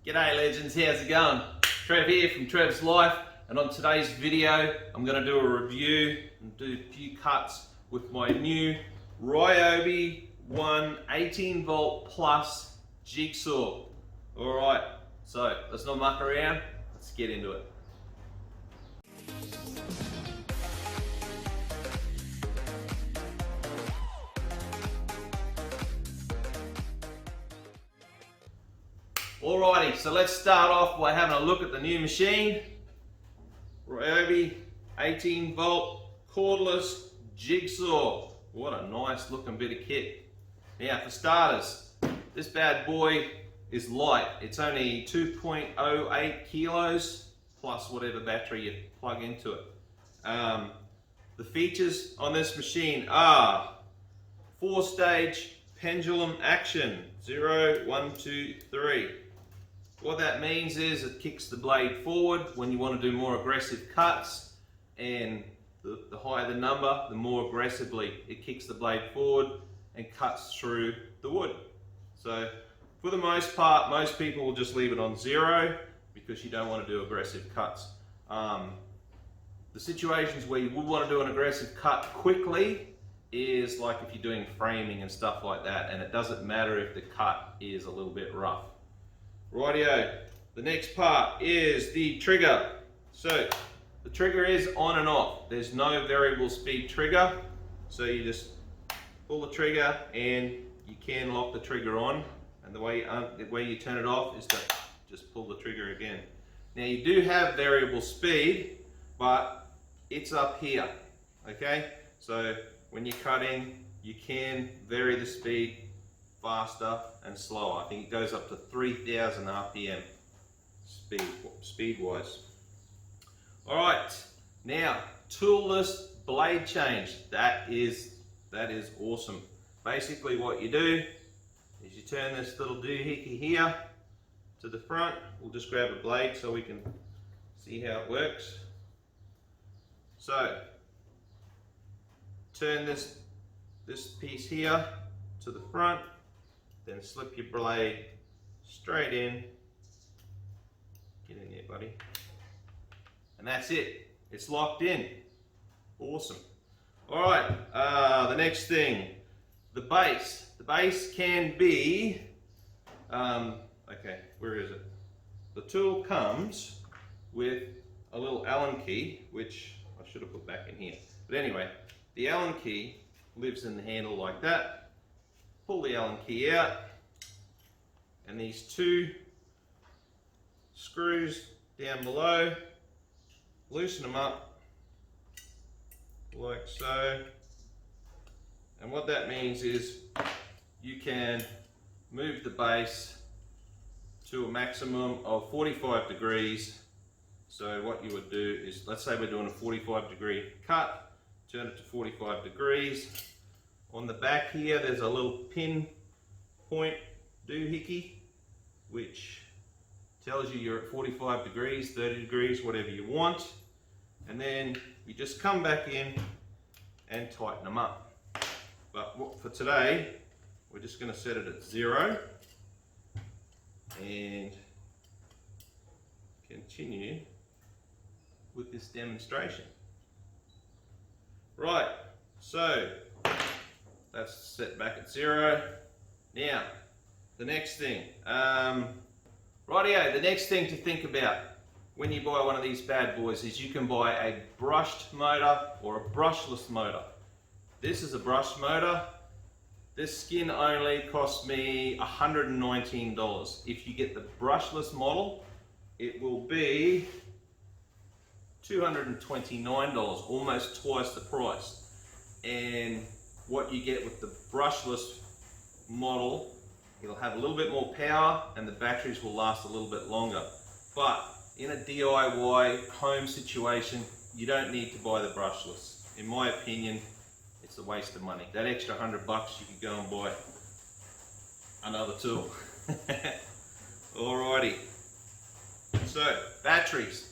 G'day legends, how's it going? Trev here from Trev's Life, and on today's video I'm going to do a review and do a few cuts with my new Ryobi one 18 volt plus jigsaw. Alright, so let's not muck around, let's get into it. Alrighty, so let's start off by having a look at the new machine. Ryobi 18 volt cordless jigsaw. What a nice looking bit of kit. Now for starters, this bad boy is light. It's only 2.08 kilos plus whatever battery you plug into it. The features on this machine are 4-stage pendulum action, 0, 1, 2, 3. What that means is it kicks the blade forward when you want to do more aggressive cuts, and the higher the number, the more aggressively it kicks the blade forward and cuts through the wood. So for the most part, most people will just leave it on 0 because you don't want to do aggressive cuts. The situations where you would want to do an aggressive cut quickly is like if you're doing framing and stuff like that, and it doesn't matter if the cut is a little bit rough. Rightio, the next part is the trigger. So the trigger is on and off. There's no variable speed trigger. So you just pull the trigger and you can lock the trigger on. And the way you turn it off is to just pull the trigger again. Now you do have variable speed, but it's up here, okay? So when you're cutting, you can vary the speed faster and slower. I think it goes up to 3,000 RPM speed-wise. All right, now toolless blade change. That is awesome. Basically, what you do is you turn this little doohickey here to the front. We'll just grab a blade so we can see how it works. So turn this piece here to the front. Then slip your blade straight in. Get in there, buddy. And that's it. It's locked in. Awesome. All right, the next thing, the base. The base can be, okay, where is it? The tool comes with a little Allen key, which I should have put back in here. But anyway, the Allen key lives in the handle like that. Pull the Allen key out, and these two screws down below, loosen them up like so, and what that means is you can move the base to a maximum of 45 degrees. So what you would do is, let's say we're doing a 45-degree cut, turn it to 45 degrees. On the back here, there's a little pin point doohickey, which tells you you're at 45 degrees, 30 degrees, whatever you want. And then you just come back in and tighten them up. But for today, we're just going to set it at 0 and continue with this demonstration. Right, so that's set back at 0. Now, the next thing, rightio, the next thing to think about when you buy one of these bad boys is you can buy a brushed motor or a brushless motor. This is a brushed motor. This skin only cost me $119. If you get the brushless model, it will be $229, almost twice the price. And what you get with the brushless model, it'll have a little bit more power and the batteries will last a little bit longer. But in a DIY home situation, you don't need to buy the brushless. In my opinion, it's a waste of money. That extra $100 you could go and buy another tool. Alrighty. So batteries.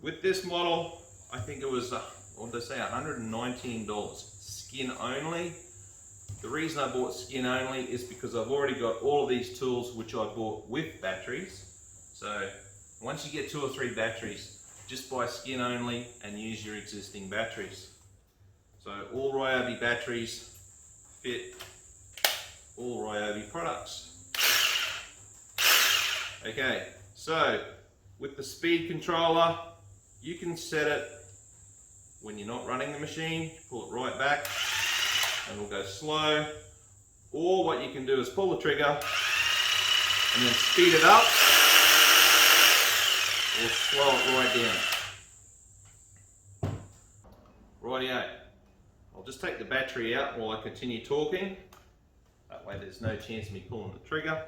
With this model, I think it was, what did I say, $119. Skin only. The reason I bought skin only is because I've already got all of these tools which I bought with batteries. So once you get 2 or 3 batteries, just buy skin only and use your existing batteries. So all Ryobi batteries fit all Ryobi products. Okay, so with the speed controller, you can set it when you're not running the machine, pull it right back and we'll go slow. Or what you can do is pull the trigger and then speed it up or slow it right down. Rightio. I'll just take the battery out while I continue talking. That way there's no chance of me pulling the trigger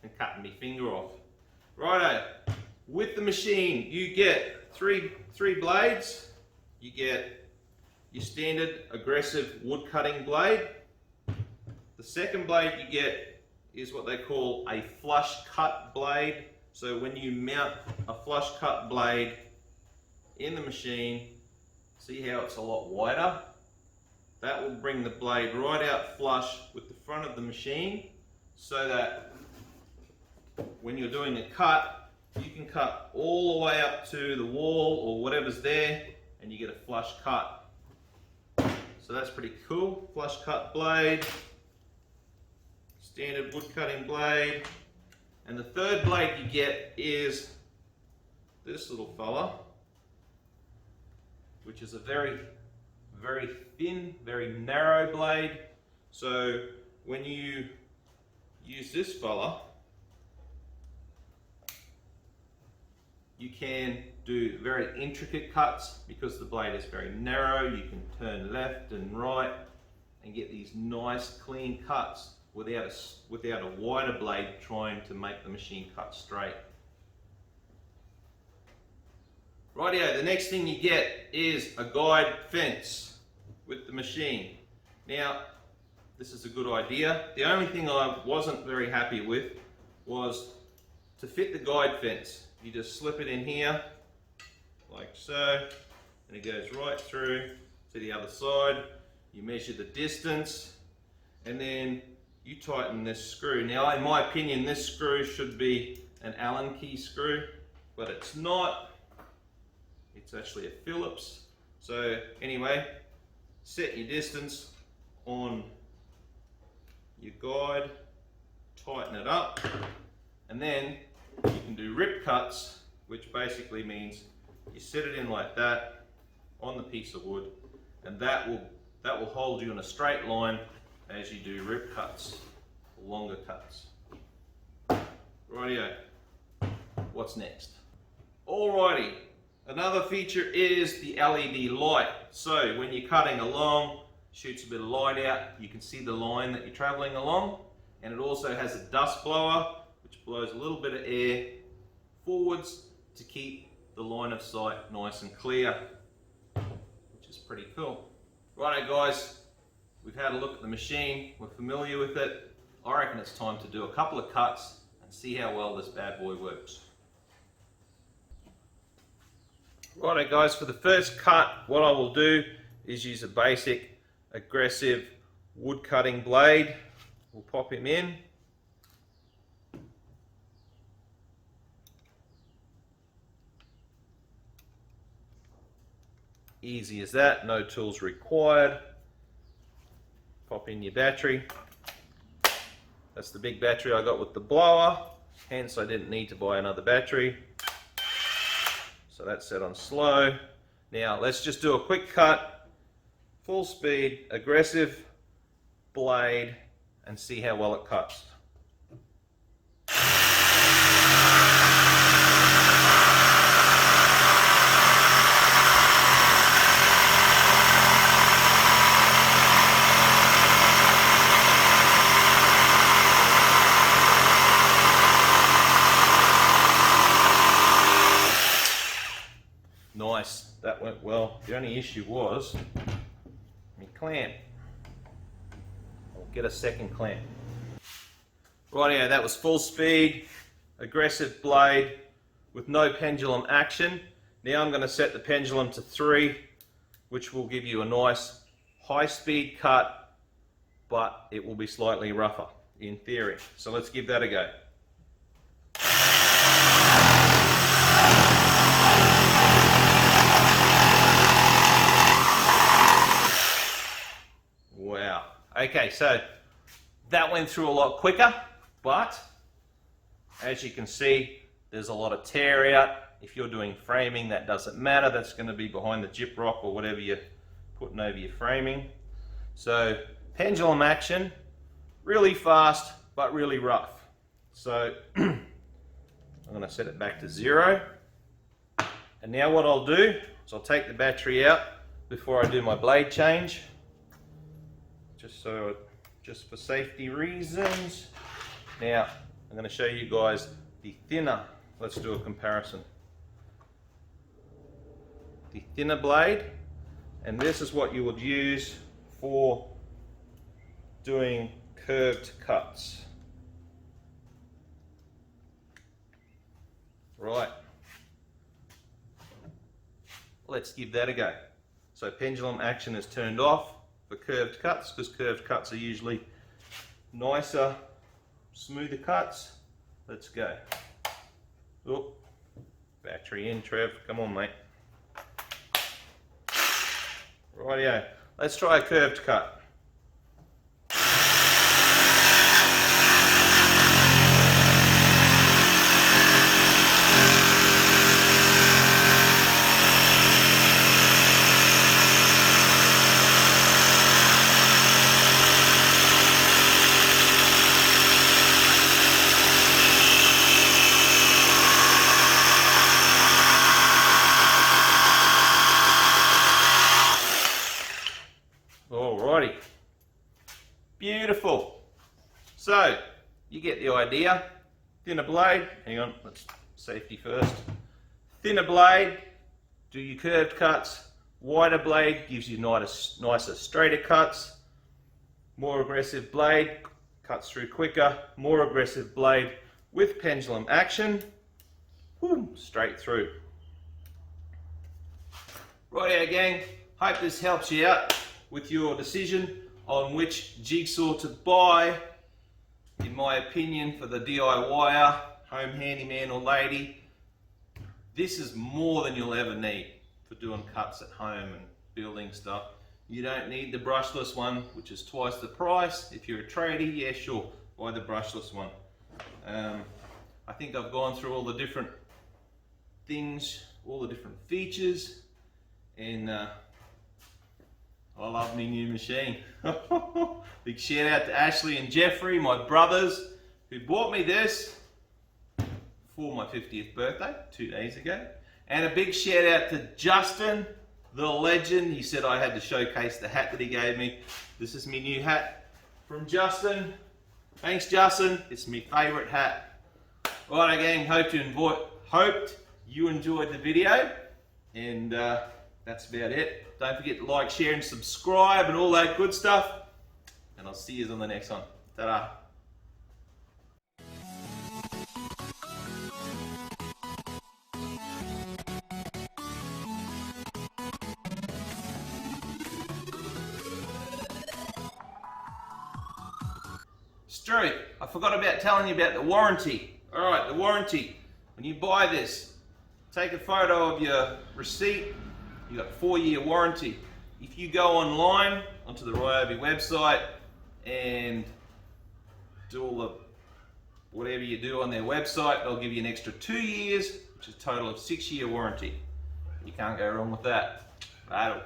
and cutting my finger off. Righto. With the machine you get three blades. You get your standard aggressive wood cutting blade. The second blade you get is what they call a flush cut blade. So when you mount a flush cut blade in the machine, see how it's a lot wider? That will bring the blade right out flush with the front of the machine so that when you're doing a cut, you can cut all the way up to the wall or whatever's there and you get a flush cut. So that's pretty cool. Flush cut blade, standard wood cutting blade. And the third blade you get is this little fella, which is a very thin, very narrow blade. So when you use this fella, you can do very intricate cuts because the blade is very narrow. You can turn left and right and get these nice clean cuts without a wider blade trying to make the machine cut straight. Rightio, the next thing you get is a guide fence with the machine. Now, this is a good idea. The only thing I wasn't very happy with was to fit the guide fence. You just slip it in here, like so, and it goes right through to the other side. You measure the distance, and then you tighten this screw. Now, in my opinion, this screw should be an Allen key screw, but it's not. It's actually a Phillips. So anyway, set your distance on your guide, tighten it up, and then you can do rip cuts, which basically means you set it in like that on the piece of wood, and that will hold you in a straight line as you do rip cuts, longer cuts. Rightio, what's next? Alrighty, another feature is the LED light. So when you're cutting along, shoots a bit of light out, you can see the line that you're traveling along, and it also has a dust blower which blows a little bit of air forwards to keep the line of sight nice and clear, which is pretty cool. Righto guys, we've had a look at the machine, we're familiar with it. I reckon it's time to do a couple of cuts and see how well this bad boy works. Righto guys, for the first cut, what I will do is use a basic aggressive wood cutting blade. We'll pop him in. Easy as that, no tools required. Pop in your battery. That's the big battery I got with the blower, hence I didn't need to buy another battery. So that's set on slow. Now let's just do a quick cut, full speed, aggressive blade, and see how well it cuts. Nice, that went well. The only issue was my clamp. I'll get a second clamp. Rightio, that was full speed, aggressive blade with no pendulum action. Now I'm going to set the pendulum to 3, which will give you a nice high speed cut but it will be slightly rougher in theory. So let's give that a go. Wow. Okay, so that went through a lot quicker, but as you can see, there's a lot of tear out. If you're doing framing, that doesn't matter. That's going to be behind the gyp rock or whatever you're putting over your framing. So pendulum action, really fast, but really rough. So I'm going to set it back to 0. And now what I'll do is I'll take the battery out before I do my blade change. Just for safety reasons. Now, I'm going to show you guys the thinner. Let's do a comparison. The thinner blade, and this is what you would use for doing curved cuts. Right. Let's give that a go. So pendulum action is turned off for curved cuts, because curved cuts are usually nicer, smoother cuts. Let's go. Oh, battery in, Trev. Come on, mate. Rightio. Let's try a curved cut. Alrighty, beautiful. So you get the idea. Thinner blade, hang on, let's safety first. Thinner blade, do your curved cuts. Wider blade gives you nicer straighter cuts. More aggressive blade, cuts through quicker. More aggressive blade with pendulum action, whoo, straight through. Rightio gang, hope this helps you out with your decision on which jigsaw to buy. In my opinion, for the DIYer, home handyman or lady, this is more than you'll ever need for doing cuts at home and building stuff. You don't need the brushless one, which is twice the price. If you're a tradie, yeah, sure, buy the brushless one. I think I've gone through all the different things, all the different features, and I love my new machine. Big shout out to Ashley and Jeffrey, my brothers, who bought me this for my 50th birthday 2 days ago. And a big shout out to Justin, the legend. He said I had to showcase the hat that he gave me. This is my new hat from Justin. Thanks, Justin. It's my favourite hat. Right, again, hoped you enjoyed the video. And that's about it. Don't forget to like, share, and subscribe, and all that good stuff. And I'll see you on the next one. Ta-da. Stu, I forgot about telling you about the warranty. Alright, the warranty. When you buy this, take a photo of your receipt. You got a 4-year warranty. If you go online onto the Ryobi website and do all the whatever you do on their website, they'll give you an extra 2 years, which is a total of 6-year warranty. You can't go wrong with that. Right.